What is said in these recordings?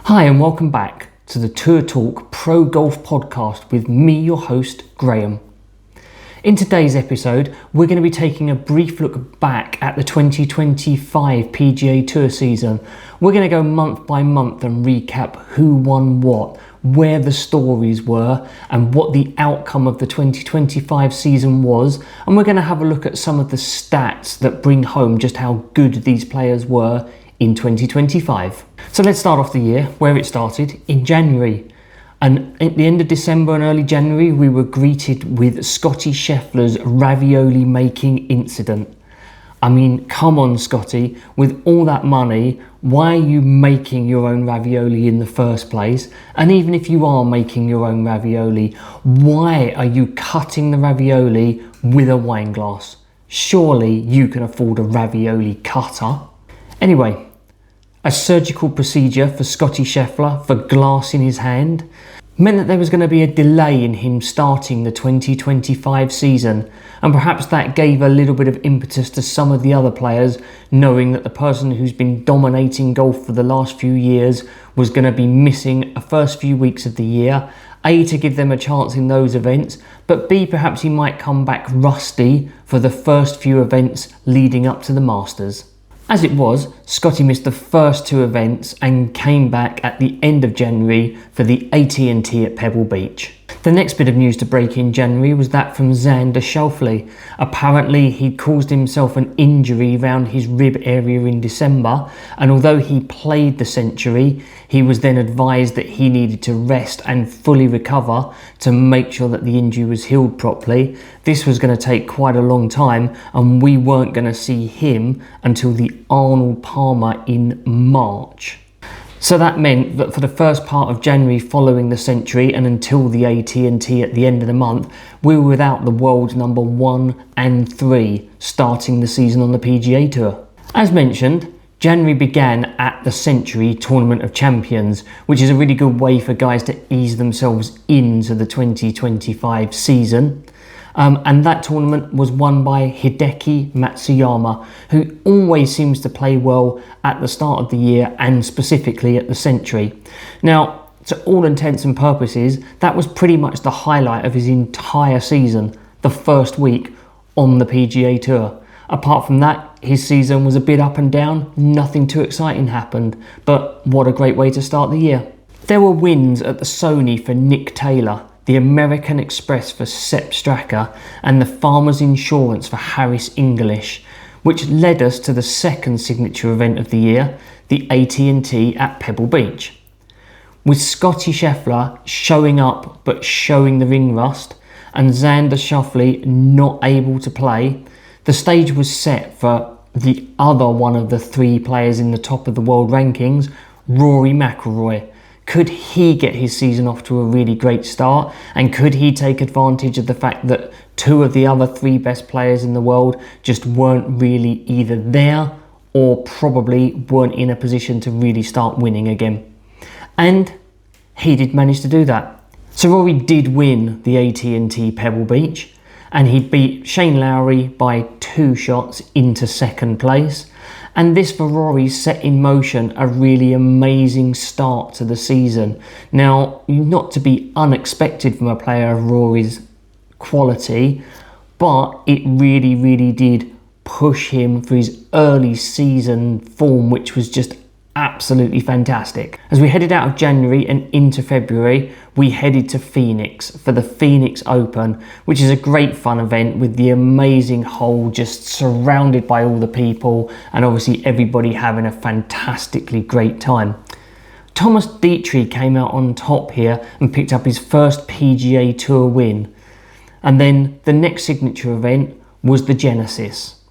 Hi and welcome back to the Tour Talk Pro Golf Podcast with me, your host, Grahame. In today's episode, we're going to be taking a brief look back at the 2025 PGA Tour season. We're going to go month by month and recap who won what, where the stories were, and what the outcome of the 2025 season was. And we're going to have a look at some of the stats that bring home just how good these players were in 2025. So let's start off the year where it started, in January. And at the end of December and early January, we were greeted with Scottie Scheffler's ravioli making incident. I mean, come on, Scottie, with all that money, why are you making your own ravioli in the first place? And even if you are making your own ravioli, why are you cutting the ravioli with a wine glass? Surely you can afford a ravioli cutter. Anyway, a surgical procedure for Scottie Scheffler for glass in his hand meant that there was going to be a delay in him starting the 2025 season, and perhaps that gave a little bit of impetus to some of the other players, knowing that the person who's been dominating golf for the last few years was going to be missing a first few weeks of the year. A, to give them a chance in those events, but B, perhaps he might come back rusty for the first few events leading up to the Masters. As it was, Scottie missed the first two events and came back at the end of January for the AT&T at Pebble Beach. The next bit of news to break in January was that from Xander Schauffele. Apparently he'd caused himself an injury around his rib area in December, and although he played the Century, he was then advised that he needed to rest and fully recover to make sure that the injury was healed properly. This was going to take quite a long time, and we weren't going to see him until the Arnold Palmer in March. So that meant that for the first part of January following the Century and until the AT&T at the end of the month, we were without the world's number 1 and 3 starting the season on the PGA Tour. As mentioned, January began at the Century Tournament of Champions, which is a really good way for guys to ease themselves into the 2025 season. And that tournament was won by Hideki Matsuyama, who always seems to play well at the start of the year and specifically at the Century. Now, to all intents and purposes, that was pretty much the highlight of his entire season, the first week on the PGA Tour. Apart from that, his season was a bit up and down, nothing too exciting happened, but what a great way to start the year. There were wins at the Sony for Nick Taylor, the American Express for Sepp Straka, and the Farmers Insurance for Harris English, which led us to the second signature event of the year, the AT&T at Pebble Beach. With Scottie Scheffler showing up but showing the ring rust, and Xander Schauffele not able to play, the stage was set for the other one of the 3 players in the top of the world rankings, Rory McIlroy. Could he get his season off to a really great start? And could he take advantage of the fact that 2 of the other 3 best players in the world just weren't really either there or probably weren't in a position to really start winning again? And he did manage to do that. So Rory did win the AT&T Pebble Beach, and he beat Shane Lowry by 2 shots into second place. And this for Rory set in motion a really amazing start to the season. Now, not to be unexpected from a player of Rory's quality, but it really, really did push him for his early season form, which was just absolutely fantastic. As we headed out of January and into February, we headed to Phoenix for the Phoenix Open, which is a great fun event with the amazing hole just surrounded by all the people and obviously everybody having a fantastically great time. Thomas Dietrich came out on top here and picked up his first PGA Tour win. And then the next signature event was the Genesis.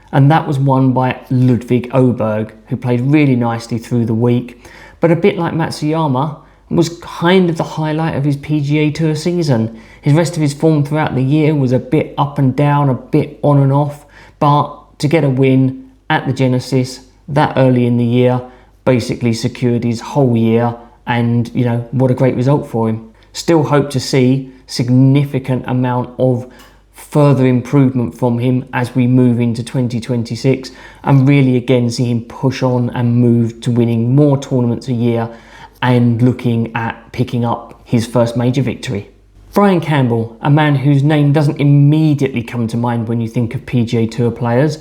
And that was won by Ludwig Åberg, who played really nicely through the week. But a bit like Matsuyama, was kind of the highlight of his PGA Tour season. His rest of his form throughout the year was a bit up and down, a bit on and off. But to get a win at the Genesis that early in the year basically secured his whole year. And, you know, what a great result for him. Still hope to see significant amount of further improvement from him as we move into 2026 and really again see him push on and move to winning more tournaments a year and looking at picking up his first major victory. Brian Campbell, a man whose name doesn't immediately come to mind when you think of PGA Tour players,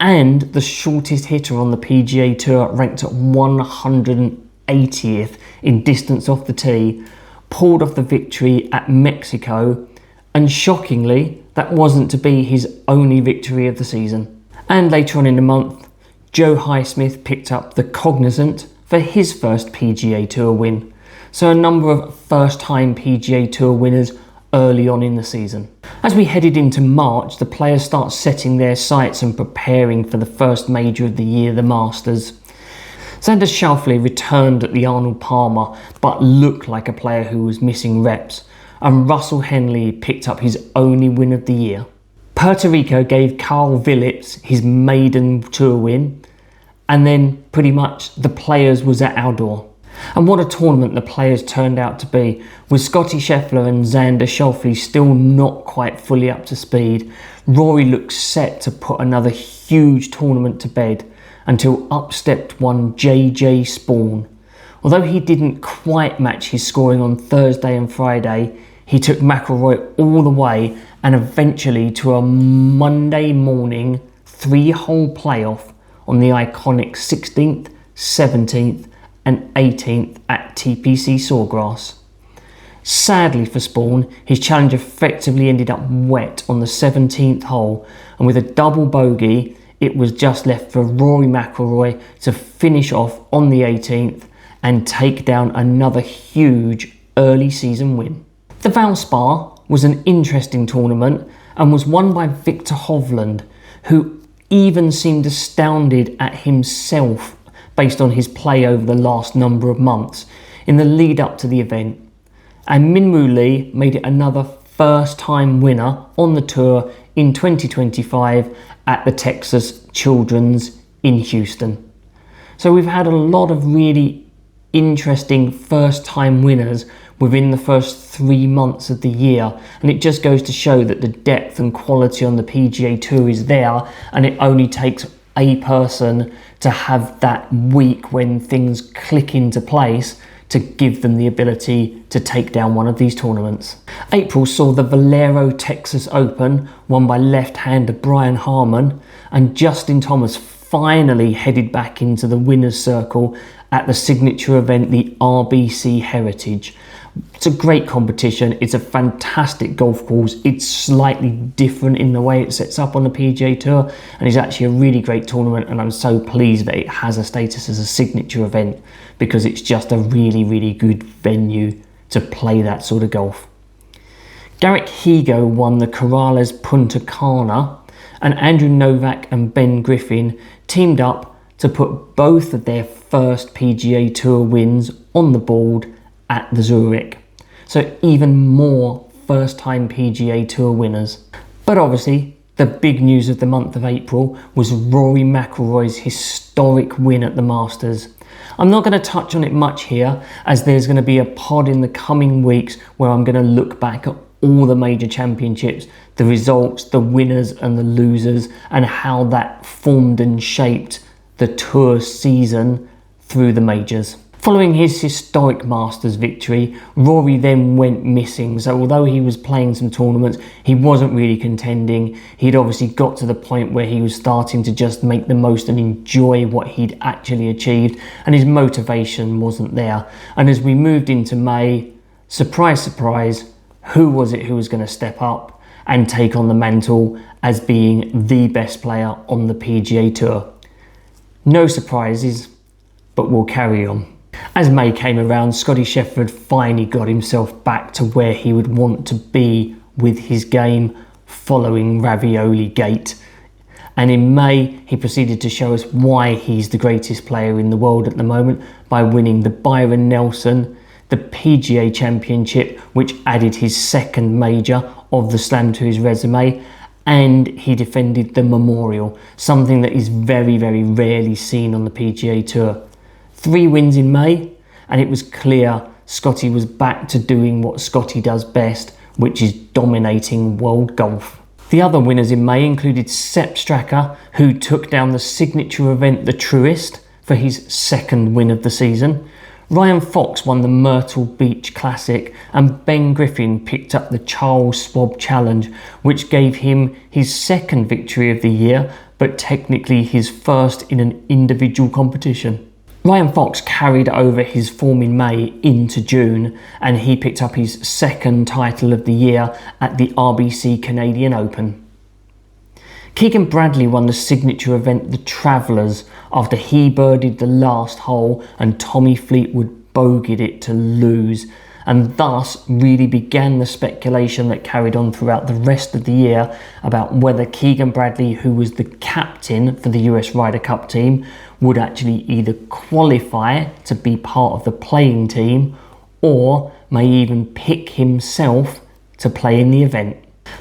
and the shortest hitter on the PGA Tour, ranked at 180th in distance off the tee, pulled off the victory at Mexico, and shockingly, that wasn't to be his only victory of the season. And later on in the month, Joe Highsmith picked up the Cognizant for his first PGA Tour win. So a number of first-time PGA Tour winners early on in the season. As we headed into March, the players start setting their sights and preparing for the first major of the year, the Masters. Xander Schauffele returned at the Arnold Palmer, but looked like a player who was missing reps. And Russell Henley picked up his only win of the year. Puerto Rico gave Carl Phillips his maiden tour win, and then pretty much the players was at our door. And what a tournament the players turned out to be, with Scottie Scheffler and Xander Schauffele still not quite fully up to speed. Rory looked set to put another huge tournament to bed until up stepped one JJ Spaun. Although he didn't quite match his scoring on Thursday and Friday, he took McIlroy all the way and eventually to a Monday morning 3-hole playoff on the iconic 16th, 17th and 18th at TPC Sawgrass. Sadly for Spaun, his challenge effectively ended up wet on the 17th hole, and with a double bogey, it was just left for Rory McIlroy to finish off on the 18th and take down another huge early season win. The Valspar was an interesting tournament and was won by Victor Hovland, who even seemed astounded at himself based on his play over the last number of months in the lead up to the event. And Min Woo Lee made it another first-time winner on the tour in 2025 at the Texas Children's in Houston. So we've had a lot of really interesting first-time winners within the first 3 months of the year, and it just goes to show that the depth and quality on the PGA Tour is there, and it only takes a person to have that week when things click into place to give them the ability to take down one of these tournaments. April saw the Valero Texas Open won by left-hander Brian Harman, and Justin Thomas finally headed back into the winner's circle at the signature event, the RBC Heritage. It's a great competition. It's a fantastic golf course. It's slightly different in the way it sets up on the PGA Tour, and it's actually a really great tournament, and I'm so pleased that it has a status as a signature event because it's just a really, really good venue to play that sort of golf. Garrick Higo won the Corrales Punta Cana, and Andrew Novak and Ben Griffin teamed up to put both of their first PGA Tour wins on the board at the Zurich. So even more first-time PGA Tour winners. But obviously, the big news of the month of April was Rory McIlroy's historic win at the Masters. I'm not going to touch on it much here, as there's going to be a pod in the coming weeks where I'm going to look back at all the major championships, the results, the winners and the losers, and how that formed and shaped the tour season through the majors. Following his historic Masters victory, Rory then went missing. So although he was playing some tournaments, he wasn't really contending. He'd obviously got to the point where he was starting to just make the most and enjoy what he'd actually achieved, and his motivation wasn't there. And as we moved into May, surprise, surprise, who was it who was going to step up and take on the mantle as being the best player on the PGA Tour? No surprises, but we'll carry on. As May came around, Scottie Scheffler finally got himself back to where he would want to be with his game following Ravioli Gate. And in May, he proceeded to show us why he's the greatest player in the world at the moment by winning the Byron Nelson, the PGA Championship, which added his second major of the Slam to his resume, and he defended the Memorial, something that is very, very rarely seen on the PGA Tour. 3 wins in May, and it was clear Scottie was back to doing what Scottie does best, which is dominating world golf. The other winners in May included Sepp Straka, who took down the signature event, the Truist, for his second win of the season. Ryan Fox won the Myrtle Beach Classic and Ben Griffin picked up the Charles Schwab Challenge, which gave him his second victory of the year, but technically his first in an individual competition. Ryan Fox carried over his form in May into June and he picked up his second title of the year at the RBC Canadian Open. Keegan Bradley won the signature event The Travellers after he birdied the last hole and Tommy Fleetwood bogeyed it to lose, and thus really began the speculation that carried on throughout the rest of the year about whether Keegan Bradley, who was the captain for the US Ryder Cup team, would actually either qualify to be part of the playing team or may even pick himself to play in the event.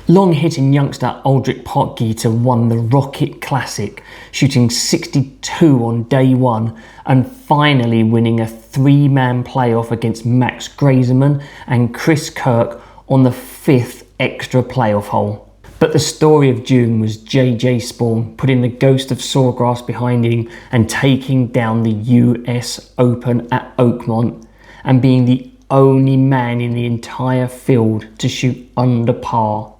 Long-hitting youngster Aldrich Potgieter won the Rocket Classic, shooting 62 on day one and finally winning a three-man playoff against Max Grazeman and Chris Kirk on the fifth extra playoff hole. But the story of June was JJ Spaun putting the ghost of Sawgrass behind him and taking down the US Open at Oakmont and being the only man in the entire field to shoot under par.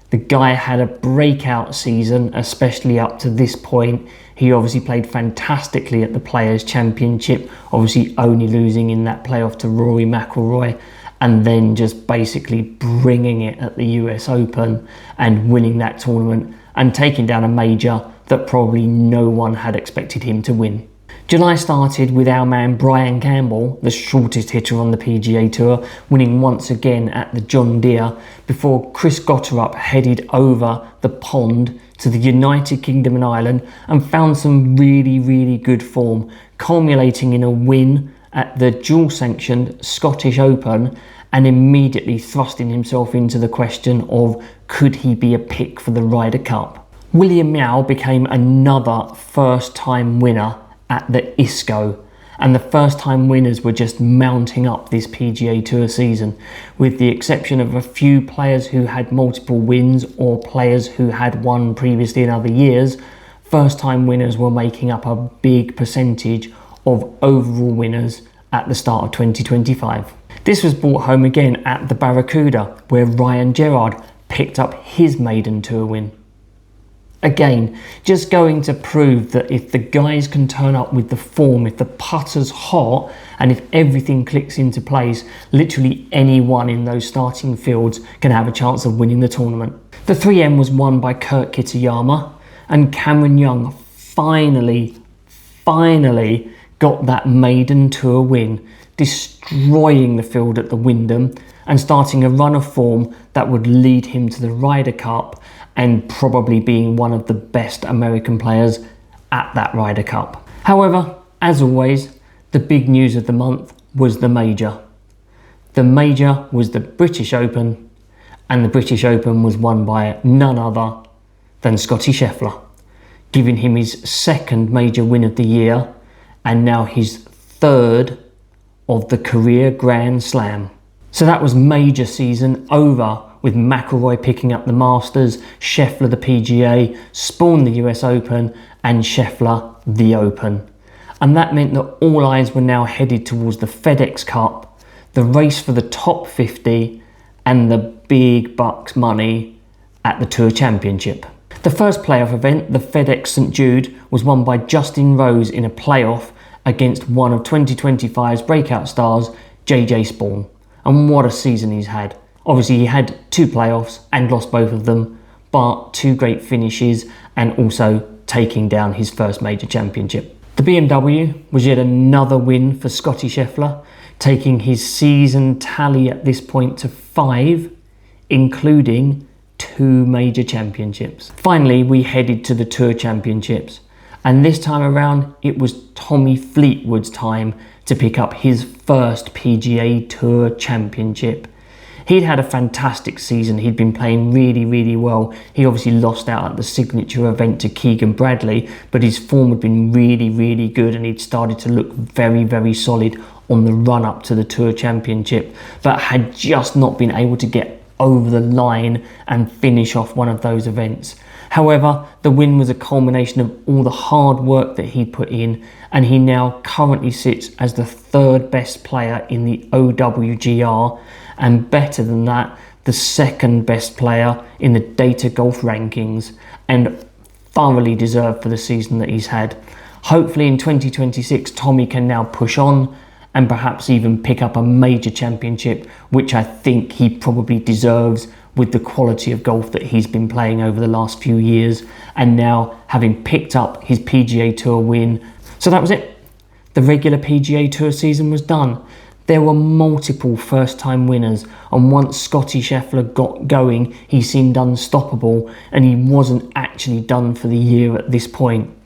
The guy had a breakout season, especially up to this point. He obviously played fantastically at the Players' Championship, obviously only losing in that playoff to Rory McIlroy, and then just basically bringing it at the US Open and winning that tournament and taking down a major that probably no one had expected him to win. July started with our man Brian Campbell, the shortest hitter on the PGA Tour, winning once again at the John Deere before Chris Gotterup headed over the pond to the United Kingdom and Ireland and found some really good form, culminating in a win at the dual-sanctioned Scottish Open and immediately thrusting himself into the question of could he be a pick for the Ryder Cup. William Miao became another first-time winner at the ISCO, and the first-time winners were just mounting up this PGA Tour season, with the exception of a few players who had multiple wins or players who had won previously in other years. First-time winners were making up a big percentage of overall winners at the start of 2025. This was brought home again at the Barracuda, where Ryan Gerard picked up his maiden tour win. Again, just going to prove that if the guys can turn up with the form, if the putter's hot, and if everything clicks into place, literally anyone in those starting fields can have a chance of winning the tournament. The 3M was won by Kurt Kitayama, and Cameron Young finally got that maiden tour win, destroying the field at the Wyndham and starting a run of form that would lead him to the Ryder Cup and probably being one of the best American players at that Ryder Cup. However, as always, the big news of the month was the major. The major was the British Open, and the British Open was won by none other than Scottie Scheffler, giving him his second major win of the year and now his third of the career Grand Slam. So that was major season over, with McIlroy picking up the Masters, Scheffler the PGA, Spaun the US Open and Scheffler the Open. And that meant that all eyes were now headed towards the FedEx Cup, the race for the top 50 and the big bucks money at the Tour Championship. The first playoff event, the FedEx St Jude, was won by Justin Rose in a playoff against one of 2025's breakout stars, JJ Spaun. And what a season he's had. Obviously, he had two playoffs and lost both of them, but two great finishes and also taking down his first major championship. The BMW was yet another win for Scottie Scheffler, taking his season tally at this point to 5, including 2 major championships. Finally, we headed to the Tour Championships, and this time around it was Tommy Fleetwood's time to pick up his first PGA Tour Championship. He'd had a fantastic season. He'd been playing really well. He obviously lost out at the signature event to Keegan Bradley, but his form had been really good and he'd started to look very solid on the run up to the Tour Championship, but had just not been able to get over the line and finish off one of those events. However, the win was a culmination of all the hard work that he put in, and he now currently sits as the third best player in the OWGR, and better than that, the second best player in the Data Golf rankings, and thoroughly deserved for the season that he's had. Hopefully in 2026, Tommy can now push on and perhaps even pick up a major championship, which I think he probably deserves with the quality of golf that he's been playing over the last few years, and now having picked up his PGA Tour win. So that was it. The regular PGA Tour season was done. There were multiple first-time winners, and once Scottie Scheffler got going, he seemed unstoppable, and he wasn't actually done for the year at this point.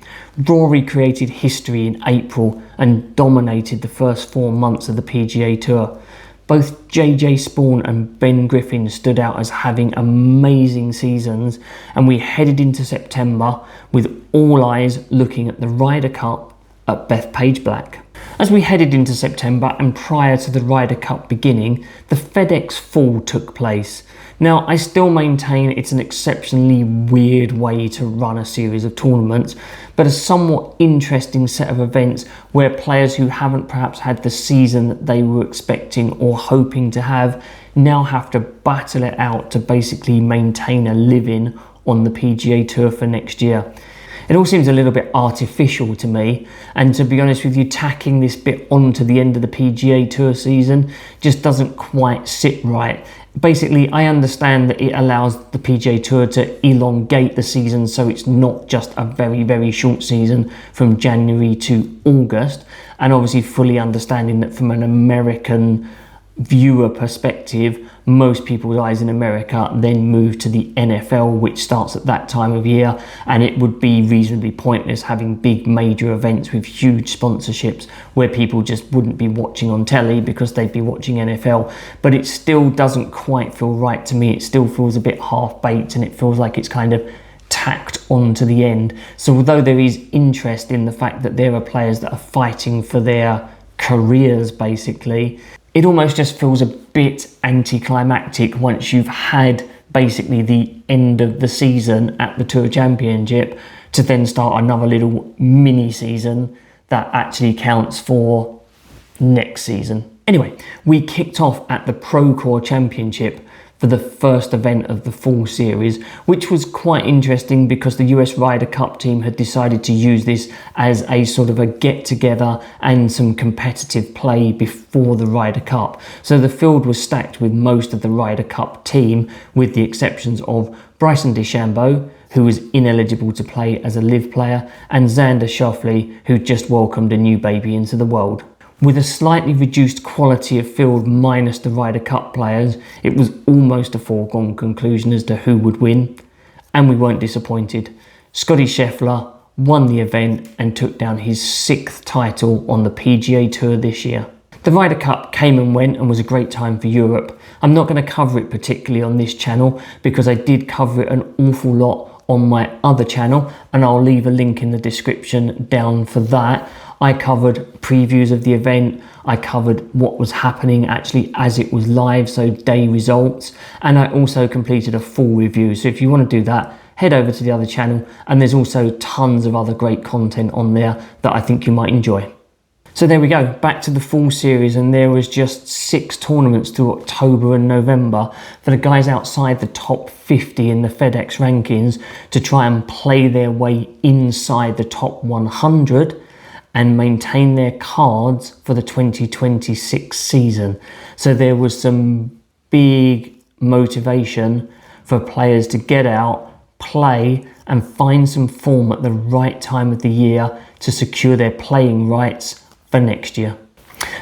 Rory created history in April and dominated the first 4 months of the PGA Tour. Both JJ Spaun and Ben Griffin stood out as having amazing seasons, and we headed into September with all eyes looking at the Ryder Cup at Bethpage Black. As we headed into September and prior to the Ryder Cup beginning, the FedEx Fall took place. Now, I still maintain it's an exceptionally weird way to run a series of tournaments, but a somewhat interesting set of events where players who haven't perhaps had the season that they were expecting or hoping to have now have to battle it out to basically maintain a living on the PGA Tour for next year. It all seems a little bit artificial to me, and to be honest with you, tacking this bit onto the end of the PGA Tour season just doesn't quite sit right. Basically, I understand that it allows the PGA Tour to elongate the season so it's not just a very, very short season from January to August, and obviously fully understanding that from an American viewer perspective, most people's eyes in America then move to the NFL, which starts at that time of year, and it would be reasonably pointless having big major events with huge sponsorships where people just wouldn't be watching on telly because they'd be watching NFL. But it still doesn't quite feel right to me. It still feels a bit half-baked, and it feels like it's kind of tacked on to the end. So although there is interest in the fact that there are players that are fighting for their careers basically, it almost just feels a bit anticlimactic once you've had basically the end of the season at the Tour Championship to then start another little mini season that actually counts for next season. Anyway, we kicked off at the Procore Championship for the first event of the fall series, which was quite interesting because the US Ryder Cup team had decided to use this as a sort of a get-together and some competitive play before the Ryder Cup. So the field was stacked with most of the Ryder Cup team, with the exceptions of Bryson DeChambeau, who was ineligible to play as a live player, and Xander Schauffele, who just welcomed a new baby into the world. With a slightly reduced quality of field minus the Ryder Cup players, it was almost a foregone conclusion as to who would win, and we weren't disappointed. Scottie Scheffler won the event and took down his 6th title on the PGA Tour this year. The Ryder Cup came and went and was a great time for Europe. I'm not going to cover it particularly on this channel because I did cover it an awful lot on my other channel, and I'll leave a link in the description down for that. I covered previews of the event, I covered what was happening actually as it was live, so day results, and I also completed a full review. So if you want to do that, head over to the other channel, and there's also tons of other great content on there that I think you might enjoy. So there we go, back to the full series, and there was just 6 tournaments through October and November for the guys outside the top 50 in the FedEx rankings to try and play their way inside the top 100 and maintain their cards for the 2026 season. So there was some big motivation for players to get out, play, and find some form at the right time of the year to secure their playing rights for next year.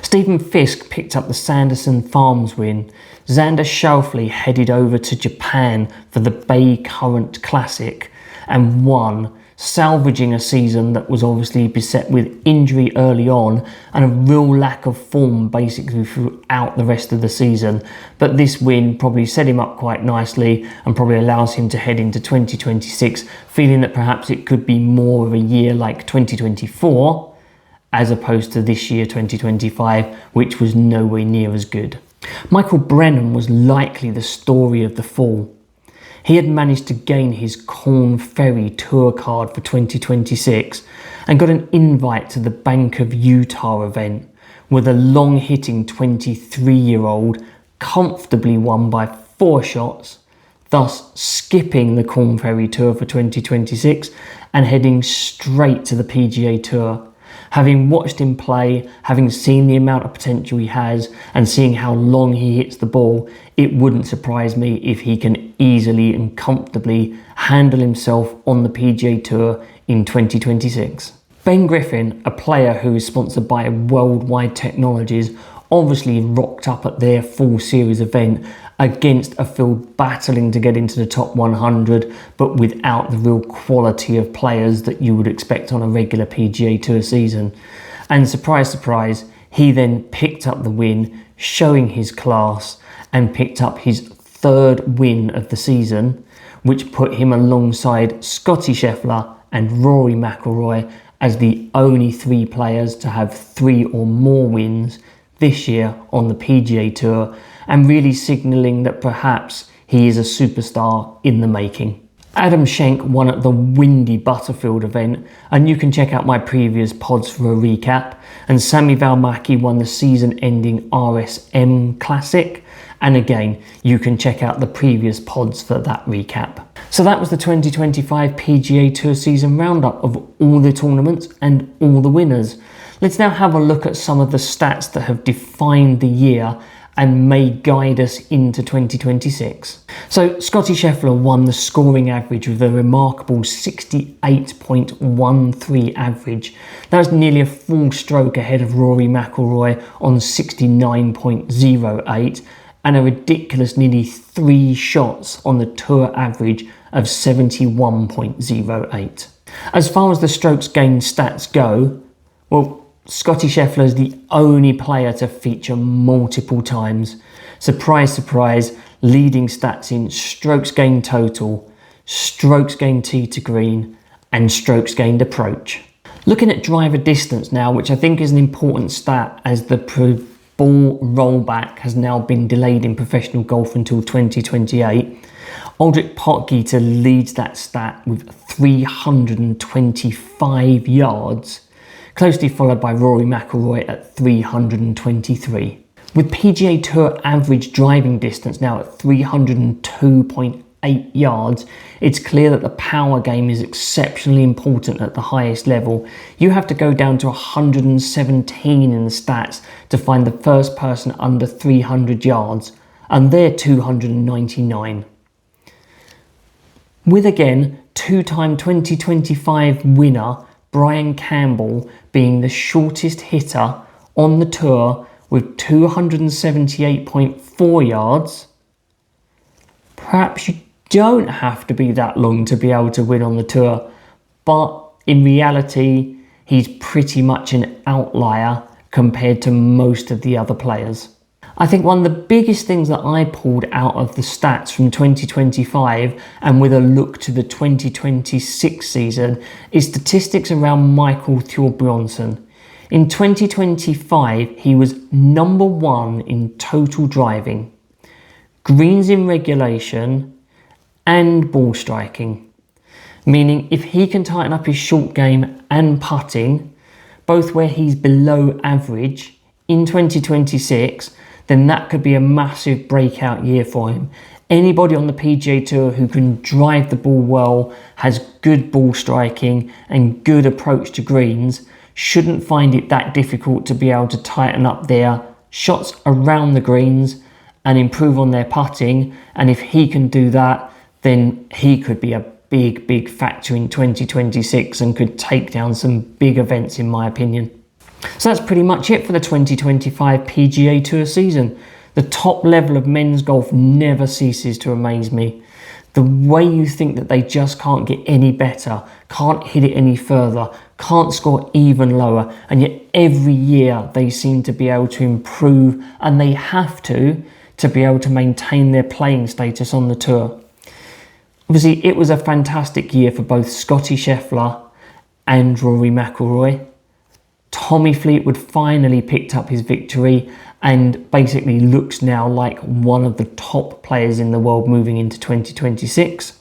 Stephen Fisk picked up the Sanderson Farms win. Xander Schauffele headed over to Japan for the Bay Current Classic and won, salvaging a season that was obviously beset with injury early on and a real lack of form basically throughout the rest of the season. But this win probably set him up quite nicely and probably allows him to head into 2026 feeling that perhaps it could be more of a year like 2024 as opposed to this year 2025, which was nowhere near as good. Michael Brennan was likely the story of the fall. He had managed to gain his Corn Ferry Tour card for 2026 and got an invite to the Bank of Utah event, where the long-hitting 23-year-old comfortably won by 4 shots, thus skipping the Corn Ferry Tour for 2026 and heading straight to the PGA Tour. Having watched him play, having seen the amount of potential he has, and seeing how long he hits the ball, it wouldn't surprise me if he can easily and comfortably handle himself on the PGA Tour in 2026. Ben Griffin, a player who is sponsored by Worldwide Technologies, obviously rocked up at their full series event against a field battling to get into the top 100, but without the real quality of players that you would expect on a regular PGA Tour season. And surprise, surprise, he then picked up the win, showing his class, and picked up his 3rd win of the season, which put him alongside Scottie Scheffler and Rory McIlroy as the only 3 players to have 3 or more wins this year on the PGA Tour, and really signalling that perhaps he is a superstar in the making. Adam Schenk won at the windy Butterfield event, and you can check out my previous pods for a recap. And Sami Valmaki won the season-ending RSM Classic, and again, you can check out the previous pods for that recap. So that was the 2025 PGA Tour season roundup of all the tournaments and all the winners. Let's now have a look at some of the stats that have defined the year and may guide us into 2026. So Scottie Scheffler won the scoring average with a remarkable 68.13 average. That was nearly a full stroke ahead of Rory McIlroy on 69.08 and a ridiculous nearly 3 shots on the tour average of 71.08. As far as the strokes gained stats go, well, Scottie Scheffler is the only player to feature multiple times. Surprise, surprise, leading stats in strokes gained total, strokes gained tee to green, and strokes gained approach. Looking at driver distance now, which I think is an important stat as the ball rollback has now been delayed in professional golf until 2028. Aldrich Potgieter leads that stat with 325 yards, closely followed by Rory McIlroy at 323. With PGA Tour average driving distance now at 302.8 yards, it's clear that the power game is exceptionally important at the highest level. You have to go down to 117 in the stats to find the first person under 300 yards, and they're 299. With again, 2-time 2025 winner Brian Campbell being the shortest hitter on the tour with 278.4 yards. Perhaps you don't have to be that long to be able to win on the tour, but in reality, he's pretty much an outlier compared to most of the other players. I think one of the biggest things that I pulled out of the stats from 2025 and with a look to the 2026 season is statistics around Michael Thorbjornsen. In 2025, he was number 1 in total driving, greens in regulation, and ball striking. Meaning if he can tighten up his short game and putting, both where he's below average in 2026, then that could be a massive breakout year for him. Anybody on the PGA Tour who can drive the ball well, has good ball striking and good approach to greens, shouldn't find it that difficult to be able to tighten up their shots around the greens and improve on their putting. And if he can do that, then he could be a big factor in 2026 and could take down some big events, in my opinion. So that's pretty much it for the 2025 PGA Tour season. The top level of men's golf never ceases to amaze me. The way you think that they just can't get any better, can't hit it any further, can't score even lower, and yet every year they seem to be able to improve, and they have to be able to maintain their playing status on the tour. Obviously, it was a fantastic year for both Scottie Scheffler and Rory McIlroy. Tommy Fleetwood finally picked up his victory and basically looks now like one of the top players in the world moving into 2026.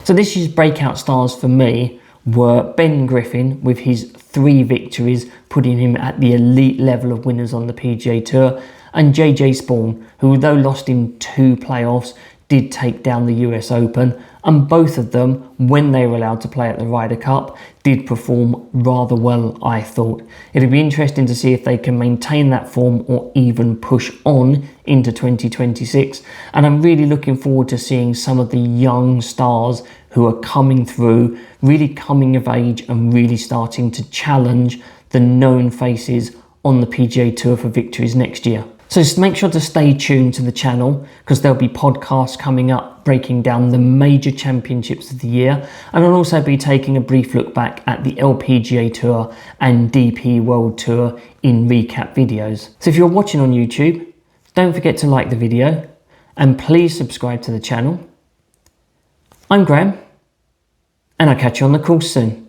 So this year's breakout stars for me were Ben Griffin with his 3 victories, putting him at the elite level of winners on the PGA Tour, and JJ Spaun, who although lost in 2 playoffs, did take down the US Open, and both of them, when they were allowed to play at the Ryder Cup, did perform rather well, I thought. It'll be interesting to see if they can maintain that form or even push on into 2026. And I'm really looking forward to seeing some of the young stars who are coming through, really coming of age and really starting to challenge the known faces on the PGA Tour for victories next year. So just make sure to stay tuned to the channel, because there'll be podcasts coming up breaking down the major championships of the year, and I'll also be taking a brief look back at the LPGA Tour and DP World Tour in recap videos. So if you're watching on YouTube, don't forget to like the video and please subscribe to the channel. I'm Graham, and I'll catch you on the course soon.